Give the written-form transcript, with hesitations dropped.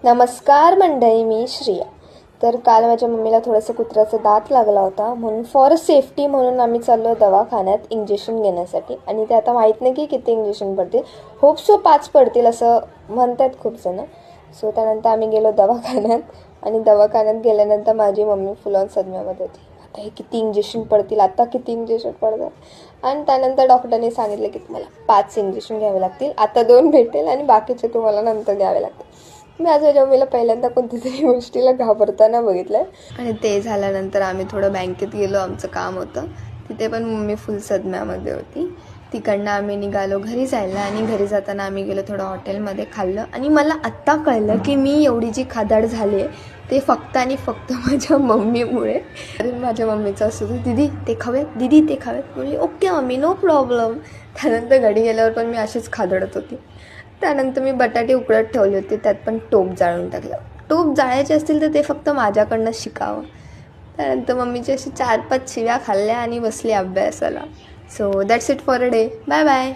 नमस्कार मंडळी, मी श्रिया. तर काल माझ्या मम्मीला थोडंसं कुत्र्याचा दात लागला होता, म्हणून फॉर सेफ्टी म्हणून आम्ही चाललो दवाखान्यात इंजेक्शन घेण्यासाठी. आणि ते आता माहीत नाही की किती इंजेक्शन पडतील. होप सो 5 पडतील असं म्हणतात खूप जण. सो त्यानंतर आम्ही गेलो दवाखान्यात आणि दवाखान्यात गेल्यानंतर माझी मम्मी फुल ऑन सदम्यामध्ये होती. आता हे किती इंजेक्शन पडतील, आता किती इंजेक्शन पडतात. आणि त्यानंतर डॉक्टरने सांगितलं की तुम्हाला 5 इंजेक्शन घ्यावे लागतील. आता 2 भेटेल आणि बाकीचे तुम्हाला नंतर घ्यावे लागतील. मी माझ्या मम्मीला पहिल्यांदा कोणत्यातरी गोष्टीला घाबरताना बघितलं. आणि ते झाल्यानंतर आम्ही थोडं बँकेत गेलो, आमचं काम होतं तिथे. पण मम्मी फुल सदम्यामध्ये होती. तिकडनं आम्ही निघालो घरी जायला आणि घरी जाताना आम्ही गेलो थोडं हॉटेलमध्ये खाल्लं. आणि मला आत्ता कळलं की मी एवढी जी खादाड झाली आहे ते फक्त आणि फक्त माझ्या मम्मीमुळे. आणि माझ्या मम्मीचं असं होतं, दीदी ते खावेत, दीदी ते खावेत. म्हणजे ओके मम्मी, नो प्रॉब्लेम. त्यानंतर घरी गेल्यावर पण मी अशीच खादडत होती. त्यानंतर मी बटाटे उकडत ठेवले होते, त्यात पण टोप जाळून टाकलं. टोप जाळायचे असतील तर ते फक्त माझ्याकडनं शिकावं. त्यानंतर मम्मीची अशी 4-5 शिव्या खाल्ल्या आणि बसली अभ्यासाला. So that's it for a day. Bye bye.